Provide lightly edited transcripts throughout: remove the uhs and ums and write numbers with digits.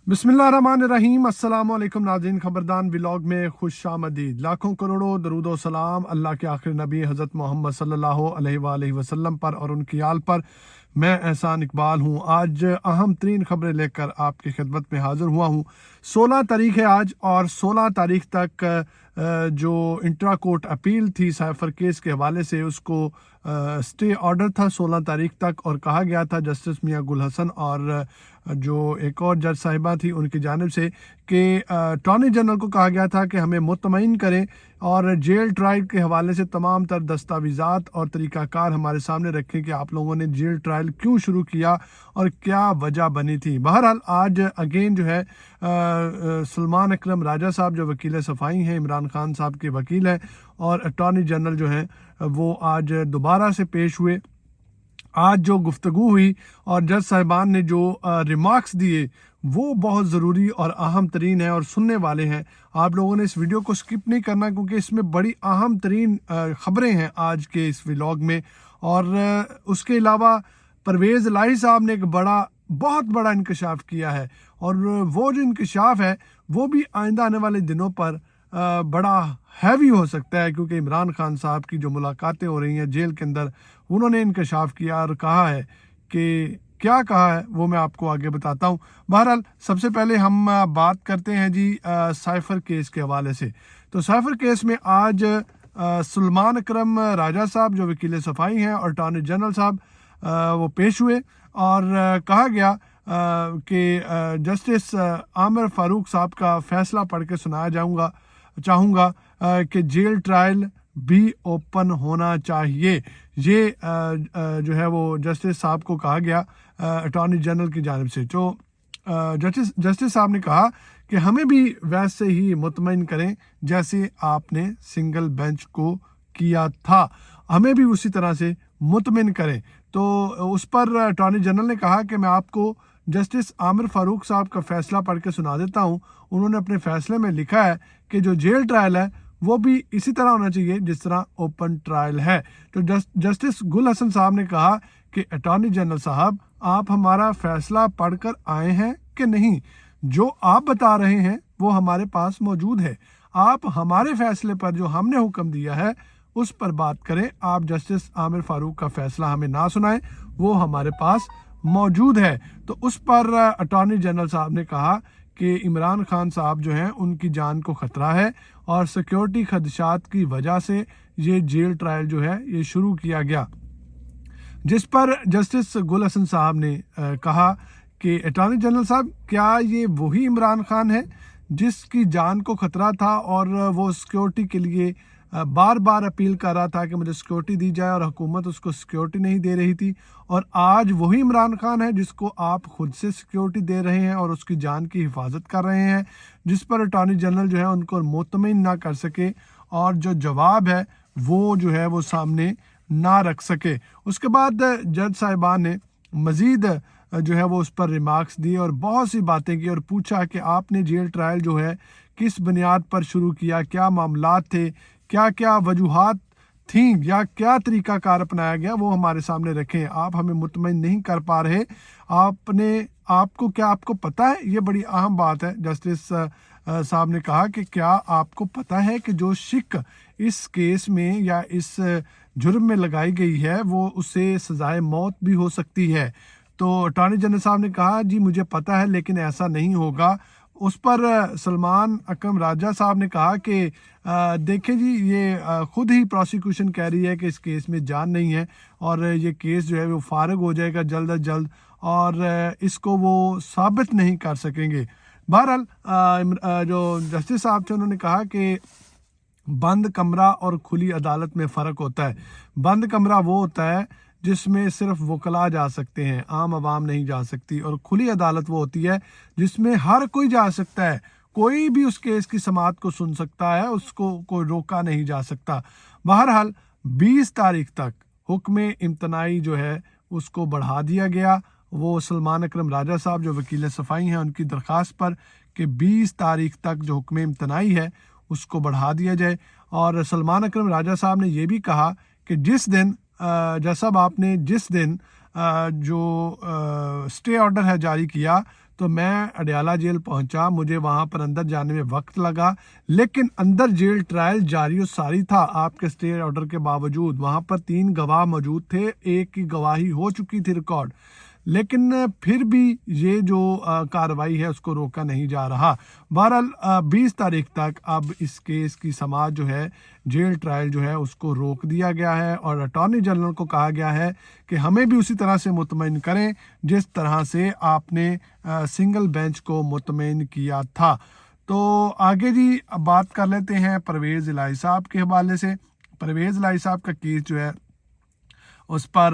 बिस्मिल्लाहिर्रहमानिर्रहीम। अस्सलाम वालेकुम नाज़रीन, खबरदान व्लॉग में खुश आमदीद। लाखों करोड़ों दरूद व सलाम अल्लाह के आखिर नबी हज़रत मोहम्मद सल्लल्लाहु अलैहि वसल्लम पर और उनकी आल पर। मैं एहसान इकबाल हूँ। आज अहम तरीन खबरें लेकर आपकी खिदमत में हाज़िर हुआ हूँ। 16 तारीख है आज, और 16 तारीख तक जो इंट्रा कोर्ट अपील थी साइफर केस के हवाले से, उसको स्टे ऑर्डर था 16 तारीख तक, और कहा गया था जस्टिस मियां गुल हसन और जो एक और जज साहिबा थी उनकी जानिब से कि अटॉर्नी जनरल को कहा गया था कि हमें मुतमईन करें और जेल ट्रायल के हवाले से तमाम तर दस्तावेज़ात और तरीक़ाकार हमारे सामने रखें कि आप लोगों ने जेल ट्रायल क्यों शुरू किया और क्या वजह बनी थी। बहरहाल आज अगेन जो है सलमान अकरम राजा साहब जो वकील सफ़ाई हैं, इमरान खान साहब के वकील हैं, और अटॉर्नी जनरल जो हैं वो आज दोबारा से पेश हुए। आज जो गुफ्तगू हुई और जज साहिबान ने जो रिमार्क्स दिए वो बहुत ज़रूरी और अहम तरीन है और सुनने वाले हैं। आप लोगों ने इस वीडियो को स्किप नहीं करना, क्योंकि इसमें बड़ी अहम तरीन ख़बरें हैं आज के इस व्लॉग में। और उसके अलावा परवेज़ इलाही साहब ने एक बहुत बड़ा इंकशाफ किया है, और वो जो इंकशाफ है वो भी आइंदा आने वाले दिनों पर बड़ा हैवी हो सकता है, क्योंकि इमरान खान साहब की जो मुलाकातें हो रही हैं जेल के अंदर, उन्होंने इंकशाफ किया और कहा है कि क्या कहा है वो मैं आपको आगे बताता हूँ। बहरहाल सबसे पहले हम बात करते हैं जी साइफर केस के हवाले से। तो साइफर केस में आज सलमान अकरम राजा साहब जो वकील सफ़ाई हैं और अटॉर्नी जनरल साहब वो पेश हुए, और कहा गया कि जस्टिस आमिर फ़ारूक साहब का फ़ैसला पढ़ के सुनाया चाहूँगा कि जेल ट्रायल भी ओपन होना चाहिए। ये जो है वो जस्टिस साहब को कहा गया अटॉर्नी जनरल की जानिब से। जो जस्टिस साहब ने कहा कि हमें भी वैसे ही मुतमईन करें जैसे आपने सिंगल बेंच को किया था, हमें भी उसी तरह से मुतमईन करें। तो उस पर अटॉर्नी जनरल ने कहा कि मैं आपको जस्टिस आमिर फ़ारूक साहब का फ़ैसला पढ़ के सुना देता हूँ। उन्होंने अपने फ़ैसले में लिखा है कि जो जेल ट्रायल है वो भी इसी तरह होना चाहिए जिस तरह ओपन ट्रायल है। तो जस्टिस गुल हसन साहब ने कहा कि अटॉर्नी जनरल साहब, आप हमारा फ़ैसला पढ़कर आए हैं कि नहीं? जो आप बता रहे हैं वो हमारे पास मौजूद है। आप हमारे फ़ैसले पर जो हमने हुक्म दिया है उस पर बात करें। आप जस्टिस आमिर फ़ारूक का फ़ैसला हमें ना सुनाएं, वो हमारे पास मौजूद है। तो उस पर अटॉर्नी जनरल साहब ने कहा कि इमरान खान साहब जो हैं उनकी जान को ख़तरा है, और सिक्योरिटी खदशात की वजह से ये जेल ट्रायल जो है ये शुरू किया गया। जिस पर जस्टिस गुल हसन साहब ने कहा कि अटॉर्नी जनरल साहब, क्या ये वही इमरान खान है जिसकी जान को ख़तरा था और वो सिक्योरिटी के लिए बार बार अपील कर रहा था कि मुझे सिक्योरिटी दी जाए, और हुकूमत उसको सिक्योरिटी नहीं दे रही थी? और आज वही इमरान खान है जिसको आप खुद से सिक्योरिटी दे रहे हैं और उसकी जान की हिफाजत कर रहे हैं, जिस पर अटॉर्नी जनरल जो है उनको मुतमईन ना कर सके और जो जवाब है वो जो है वो सामने ना रख सके। उसके बाद जज साहिबान ने मज़ीद जो है वो उस पर रिमार्क्स दिए और बहुत सी बातें की, और पूछा कि आपने जेल ट्रायल जो है किस बुनियाद पर शुरू किया, क्या मामलात थे, क्या क्या वजूहात थी, या क्या तरीक़ाकार अपनाया गया, वो हमारे सामने रखें। आप हमें मुतमईन नहीं कर पा रहे। आपको पता है, ये बड़ी अहम बात है। जस्टिस साहब ने कहा कि क्या आपको पता है कि जो शिक इस केस में या इस जुर्म में लगाई गई है वो उससे सजाए मौत भी हो सकती है? तो अटॉर्नी जनरल साहब ने कहा जी मुझे पता है, लेकिन ऐसा नहीं होगा। उस पर सलमान अकरम राजा साहब ने कहा कि देखें जी, ये ख़ुद ही प्रोसिक्यूशन कह रही है कि इस केस में जान नहीं है, और ये केस जो है वो फारग हो जाएगा जल्द अज जल्द, और इसको वो साबित नहीं कर सकेंगे। बहरहाल जो जस्टिस साहब थे उन्होंने कहा कि बंद कमरा और खुली अदालत में फ़र्क होता है। बंद कमरा वो होता है जिसमें सिर्फ वकला जा सकते हैं, आम आवाम नहीं जा सकती, और खुली अदालत वो होती है जिसमें हर कोई जा सकता है, कोई भी उस केस की समाअत को सुन सकता है, उसको कोई रोका नहीं जा सकता। बहरहाल 20 तारीख तक हुक्म इम्तनाई जो है उसको बढ़ा दिया गया। वो सलमान अकरम राजा साहब जो वकील सफ़ाई हैं उनकी दरख्वास्त पर कि 20 तारीख तक जो हुक्म इम्तनाई है उसको बढ़ा दिया जाए। और सलमान अकरम राजा साहब ने यह भी कहा कि जिस दिन जैसा आपने जिस दिन जो स्टे ऑर्डर है जारी किया, तो تو میں اڈیالہ جیل پہنچا. مجھے وہاں پر اندر جانے میں وقت لگا, لیکن اندر جیل ٹرائل جاری و ساری تھا آپ کے اسٹے آرڈر کے باوجود. وہاں پر 3 گواہ موجود تھے, ایک کی گواہی ہو چکی تھی ریکارڈ, لیکن پھر بھی یہ جو کارروائی ہے اس کو روکا نہیں جا رہا. بہرحال 20 تاریخ تک اب اس کیس کی سماعت جو ہے, جیل ٹرائل جو ہے اس کو روک دیا گیا ہے, اور اٹارنی جنرل کو کہا گیا ہے کہ ہمیں بھی اسی طرح سے مطمئن کریں جس طرح سے آپ نے سنگل بینچ کو مطمئن کیا تھا. تو آگے جی بات کر لیتے ہیں پرویز الہی صاحب کے حوالے سے. پرویز الہی صاحب کا کیس جو ہے اس پر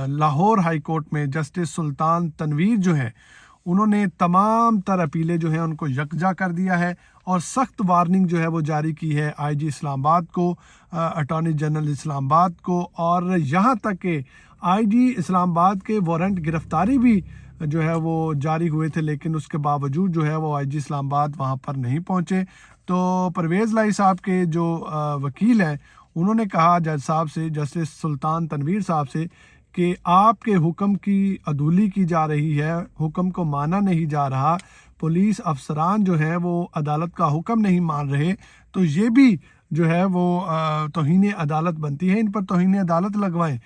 لاہور ہائی کورٹ میں جسٹس سلطان تنویر جو ہے انہوں نے تمام تر اپیلیں جو ہیں ان کو یکجا کر دیا ہے, اور سخت وارننگ جو ہے وہ جاری کی ہے آئی جی اسلام آباد کو, اٹارنی جنرل اسلام آباد کو, اور یہاں تک کہ آئی جی اسلام آباد کے وارنٹ گرفتاری بھی جو ہے وہ جاری ہوئے تھے, لیکن اس کے باوجود جو ہے وہ آئی جی اسلام آباد وہاں پر نہیں پہنچے. تو پرویز الہی صاحب کے جو وکیل ہیں انہوں نے کہا جج صاحب سے, جسٹس سلطان تنویر صاحب سے, کہ آپ کے حکم کی عدولی کی جا رہی ہے, حکم کو مانا نہیں جا رہا, پولیس افسران جو ہیں وہ عدالت کا حکم نہیں مان رہے, تو یہ بھی جو ہے وہ توہین عدالت بنتی ہے, ان پر توہین عدالت لگوائیں.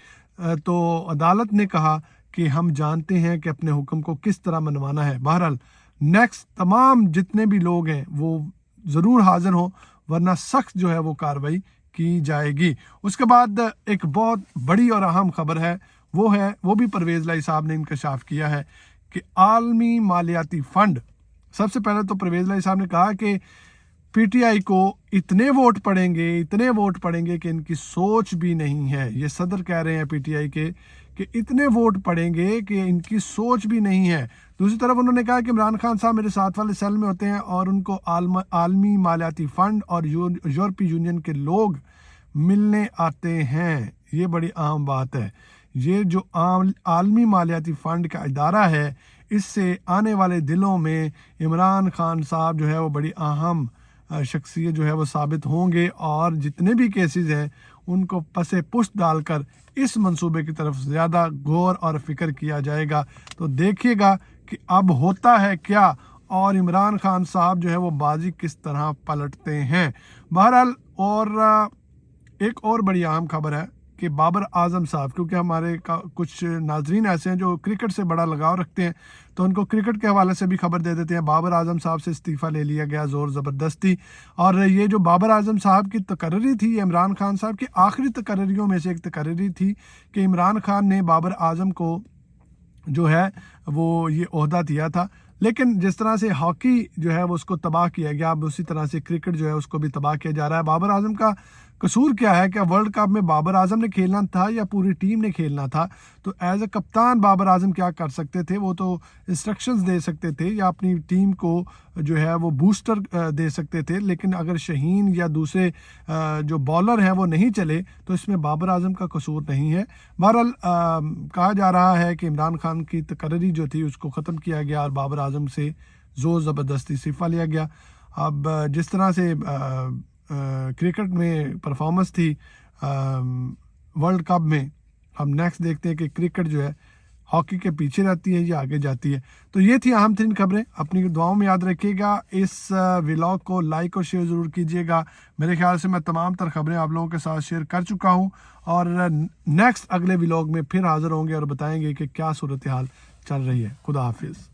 تو عدالت نے کہا کہ ہم جانتے ہیں کہ اپنے حکم کو کس طرح منوانا ہے. بہرحال نیکسٹ تمام جتنے بھی لوگ ہیں وہ ضرور حاضر ہوں, ورنہ سخت جو ہے وہ کارروائی کی جائے گی. اس کے بعد ایک بہت بڑی اور اہم خبر ہے, وہ بھی پرویز الہی صاحب نے انکشاف کیا ہے کہ عالمی مالیاتی فنڈ. سب سے پہلے تو پرویز الہی صاحب نے کہا کہ پی ٹی آئی کو اتنے ووٹ پڑیں گے کہ ان کی سوچ بھی نہیں ہے. یہ صدر کہہ رہے ہیں پی ٹی آئی کے کہ اتنے ووٹ پڑیں گے کہ ان کی سوچ بھی نہیں ہے. دوسری طرف انہوں نے کہا کہ عمران خان صاحب میرے ساتھ والے سیل میں ہوتے ہیں اور ان کو عالمی مالیاتی فنڈ اور یورپی یونین کے لوگ ملنے آتے ہیں. یہ بڑی اہم بات ہے. یہ جو عالمی مالیاتی فنڈ کا ادارہ ہے, اس سے آنے والے دلوں میں عمران خان صاحب جو ہے وہ بڑی اہم شخصیت جو ہے وہ ثابت ہوں گے, اور جتنے بھی کیسز ہیں ان کو پس پشت ڈال کر اس منصوبے کی طرف زیادہ غور اور فکر کیا جائے گا. تو دیکھیے گا کہ اب ہوتا ہے کیا, اور عمران خان صاحب جو ہے وہ بازی کس طرح پلٹتے ہیں. بہرحال اور ایک اور بڑی اہم خبر ہے کہ بابر اعظم صاحب, کیونکہ ہمارے کچھ ناظرین ایسے ہیں جو کرکٹ سے بڑا لگاؤ رکھتے ہیں, تو ان کو کرکٹ کے حوالے سے بھی خبر دے دیتے ہیں. بابر اعظم صاحب سے استعفیٰ لے لیا گیا زور زبردستی, اور یہ جو بابر اعظم صاحب کی تقرری تھی, عمران خان صاحب کی آخری تقرریوں میں سے ایک تقرری تھی کہ عمران خان نے بابر اعظم کو جو ہے وہ یہ عہدہ دیا تھا, لیکن جس طرح سے ہاکی جو ہے وہ اس کو تباہ کیا گیا, اب اسی طرح سے کرکٹ جو ہے اس کو بھی تباہ کیا جا رہا ہے. بابر اعظم کا قصور کیا ہے؟ کیا ورلڈ کپ میں بابر اعظم نے کھیلنا تھا یا پوری ٹیم نے کھیلنا تھا؟ تو ایز اے کپتان بابر اعظم کیا کر سکتے تھے؟ وہ تو انسٹرکشنز دے سکتے تھے یا اپنی ٹیم کو جو ہے وہ بوسٹر دے سکتے تھے, لیکن اگر شہین یا دوسرے جو بالر ہیں وہ نہیں چلے تو اس میں بابر اعظم کا قصور نہیں ہے. بہرحال کہا جا رہا ہے کہ عمران خان کی تقرری جو تھی اس کو ختم کیا گیا اور بابر اعظم سے زور زبردستی استعفیٰ لیا گیا. اب جس طرح سے کرکٹ میں پرفارمنس تھی ورلڈ کپ میں, ہم نیکسٹ دیکھتے ہیں کہ کرکٹ جو ہے ہاکی کے پیچھے رہتی ہے یا آگے جاتی ہے. تو یہ تھی اہم ترین خبریں. اپنی دعاؤں میں یاد رکھیے گا. اس ولاگ کو لائک اور شیئر ضرور کیجیے گا. میرے خیال سے میں تمام تر خبریں آپ لوگوں کے ساتھ شیئر کر چکا ہوں, اور نیکسٹ اگلے ولاگ میں پھر حاضر ہوں گے اور بتائیں گے کہ کیا صورتحال چل رہی ہے. خدا حافظ.